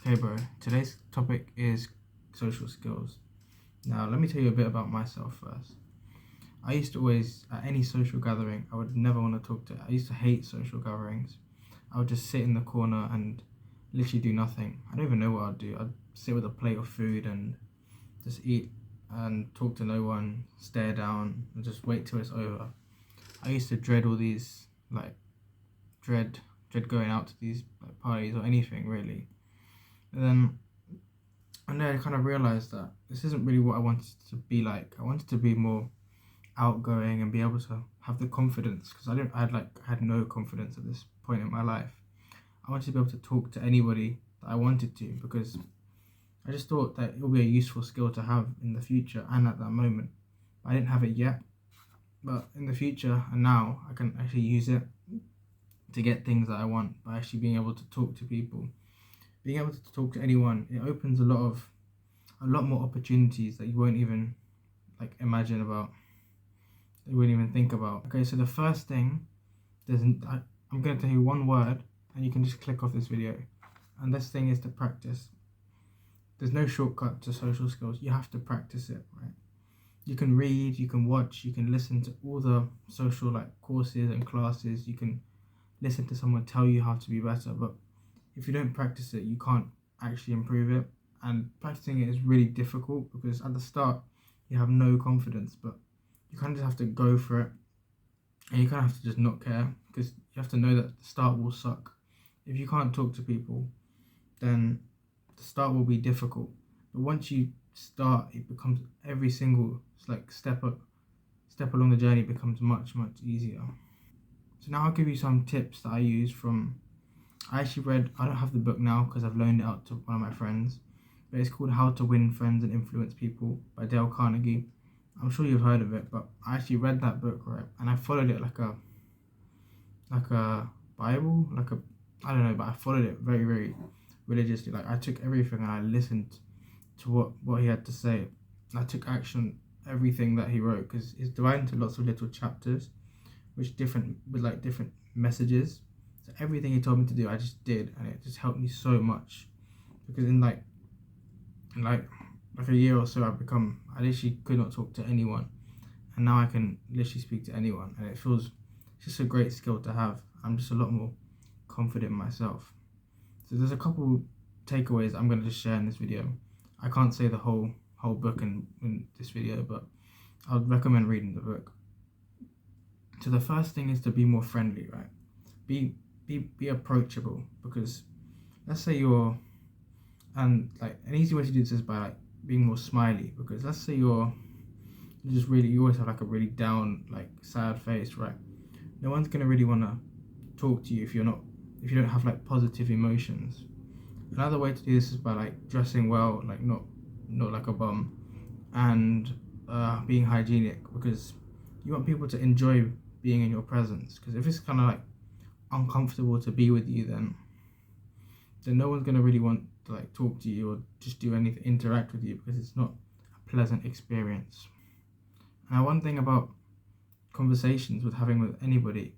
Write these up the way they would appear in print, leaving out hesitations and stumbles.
Okay, bro, today's topic is social skills. Now, let me tell you a bit about myself first. I used to always, at any social gathering, I would never want to talk to. I used to hate social gatherings. I would just sit in the corner and literally do nothing. I don't even know what I'd do. I'd sit with a plate of food and just eat and talk to no one, stare down, and just wait till it's over. I used to dread all these, like, dread going out to these parties or anything really. And then I kind of realized that this isn't really what I wanted to be like. I wanted to be more outgoing and be able to have the confidence because I had no confidence at this point in my life. I wanted to be able to talk to anybody that I wanted to because I just thought that it would be a useful skill to have in the future and at that moment. I didn't have it yet, but in the future and now I can actually use it to get things that I want by actually being able to talk to people. Being able to talk to anyone, it opens a lot more opportunities that you won't even imagine about, you wouldn't even think about. Okay, so the first thing, I'm going to tell you one word and you can just click off this video. And this thing is to practice. There's no shortcut to social skills. You have to practice it, right? You can read, you can watch, you can listen to all the social courses and classes. You can listen to someone tell you how to be better, but if you don't practice it, you can't actually improve it. And practicing it is really difficult because at the start you have no confidence, but you kind of just have to go for it, and you kind of have to just not care because you have to know that the start will suck. If you can't talk to people, then the start will be difficult. But once you start, it becomes every single step along the journey becomes much easier. So now I'll give you some tips that I use from. I actually read. I don't have the book now because I've loaned it out to one of my friends, but it's called How to Win Friends and Influence People by Dale Carnegie. I'm sure you've heard of it, but I actually read that book, right, and I followed it like a Bible, I don't know, but I followed it very religiously. Like I took everything and I listened to what he had to say. I took action everything that he wrote because it's divided into lots of little chapters, with different messages. So everything he told me to do, I just did, and it just helped me so much. Because in a year or so, I literally could not talk to anyone, and now I can literally speak to anyone, and it's just a great skill to have. I'm just a lot more confident in myself. So there's a couple takeaways I'm going to just share in this video. I can't say the whole book in this video, but I would recommend reading the book. So the first thing is to be more friendly, right? Be approachable, because let's say an easy way to do this is by being more smiley, because let's say you always have a really down sad face, right? No one's gonna really want to talk to you if you don't have positive emotions. Another way to do this is by dressing well, not like a bum, and being hygienic, because you want people to enjoy being in your presence. Because if it's kind of uncomfortable to be with you, then no one's gonna really want to talk to you or just do anything, interact with you, because it's not a pleasant experience. Now, one thing about conversations with anybody,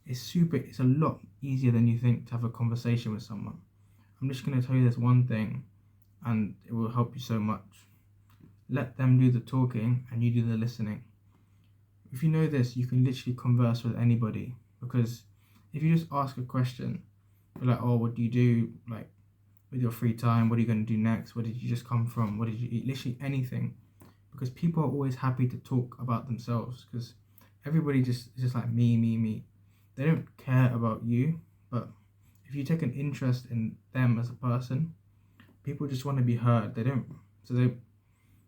it's a lot easier than you think to have a conversation with someone. I'm just gonna tell you this one thing, and it will help you so much. Let them do the talking and you do the listening. If you know this, you can literally converse with anybody, because if you just ask a question, you're oh, what do you do with your free time? What are you going to do next? Where did you just come from? What did you eat? Literally anything, because people are always happy to talk about themselves, because everybody is just like me. They don't care about you, but if you take an interest in them as a person, people just want to be heard.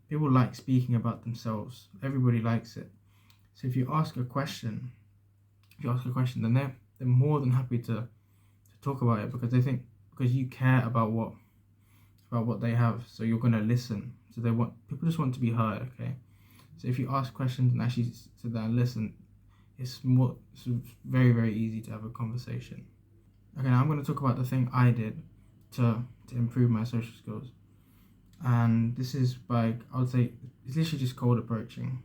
People like speaking about themselves. Everybody likes it. So if you ask a question, then they're more than happy to talk about it, because you care about what they have. So you're gonna listen. So people just want to be heard. Okay. So if you ask questions and actually sit there and listen, it's very easy to have a conversation. Okay, now I'm going to talk about the thing I did to improve my social skills. And this is I would say it's literally just cold approaching.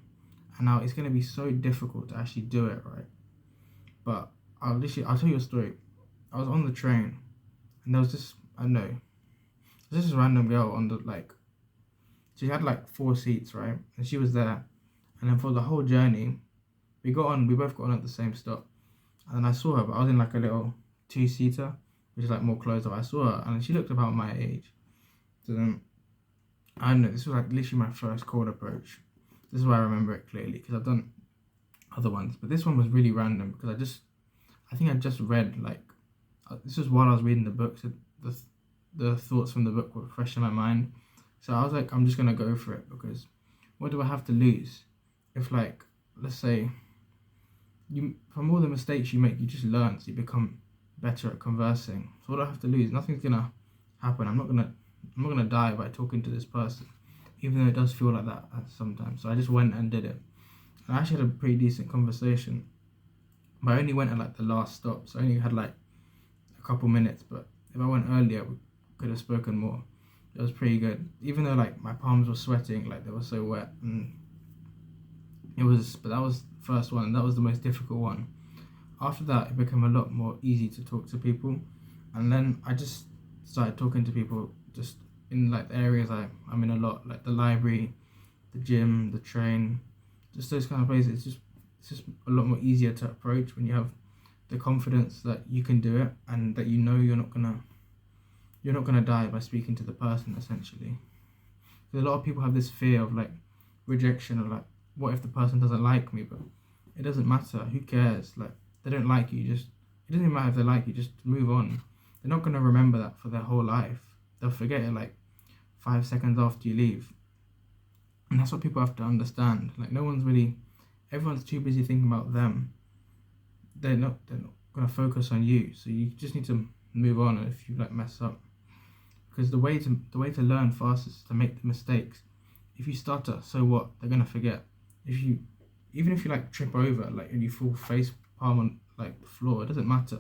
And now it's going to be so difficult to actually do it, right? But I'll tell you a story. I was on the train, and there was this, I don't know, There's this random girl on the like, she had like 4 seats, right? And she was there. And then for the whole journey, we both got on at the same stop. And then I saw her, but I was in like a little 2-seater, which is like more closed up. I saw her and she looked about my age. So then, I don't know, this was like literally my first cold approach. This is why I remember it clearly, because I've done other ones. But this one was really random because I think I just read like, this was while I was reading the book. So the thoughts from the book were fresh in my mind. So I was like, I'm just going to go for it, because what do I have to lose? If like, let's say, from all the mistakes you make, you just learn, so you become better at conversing. So what do I have to lose? Nothing's going to happen. I'm not going to die by talking to this person, even though it does feel like that sometimes. So I just went and did it. And I actually had a pretty decent conversation, but I only went at like the last stop, so I only had like a couple minutes. But if I went earlier, we could have spoken more. It was pretty good, even though like my palms were sweating, like they were so wet. And but that was the first one, and that was the most difficult one. After that, it became a lot more easy to talk to people, and then I just started talking to people just in like the areas I'm in a lot, like the library, the gym, the train, just those kind of places. It's just a lot more easier to approach when you have the confidence that you can do it, and that you know you're not gonna die by speaking to the person, essentially. Because a lot of people have this fear of like rejection, or like, what if the person doesn't like me? But it doesn't matter. Who cares? Like, they don't like you, it doesn't even matter if they like you, just move on. They're not gonna remember that for their whole life. They'll forget it like 5 seconds after you leave. And that's what people have to understand. Like, everyone's too busy thinking about them. They're not gonna focus on you. So you just need to move on. And if you like mess up, because the way to learn fast is to make the mistakes. If you stutter, so what? They're gonna forget. Even if you like trip over, like, and you fall face palm on like the floor, it doesn't matter.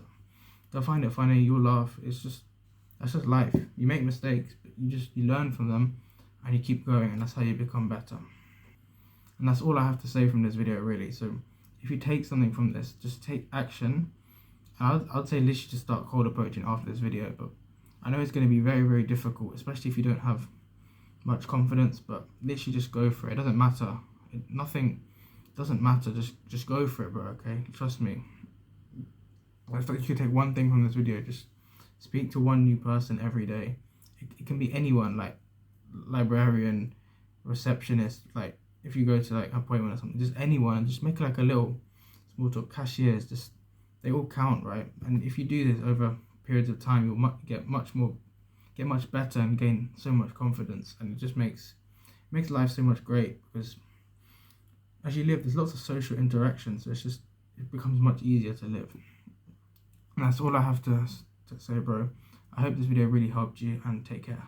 They'll find it funny. You'll laugh. That's just life. You make mistakes, but you learn from them, and you keep going, and that's how you become better. And that's all I have to say from this video, really. So if you take something from this, just take action. And I'd say literally just start cold approaching after this video, but I know it's going to be very, very difficult, especially if you don't have much confidence. But literally just go for it. It doesn't matter. Nothing doesn't matter. Just go for it, bro. Okay, trust me. If you could take one thing from this video, just speak to one new person every day. It can be anyone, like librarian, receptionist, like if you go to like an appointment or something, just anyone. Just make like a little small talk. Cashiers, just, they all count, right? And if you do this over periods of time, you'll get much better and gain so much confidence. And it just makes life so much great, because as you live, there's lots of social interaction, so it becomes much easier to live. And that's all I have to say, bro. I hope this video really helped you, and take care.